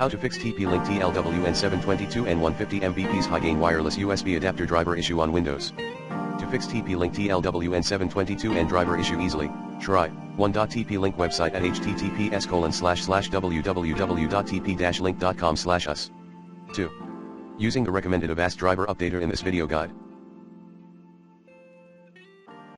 How to fix TP-Link TL-WN722N 150 Mbps high-gain wireless USB adapter driver issue on Windows. To fix TP-Link TL-WN722N driver issue easily, try 1.TP-Link website at https://www.tp-link.com/us. 2. Using the recommended Avast driver updater in this video guide.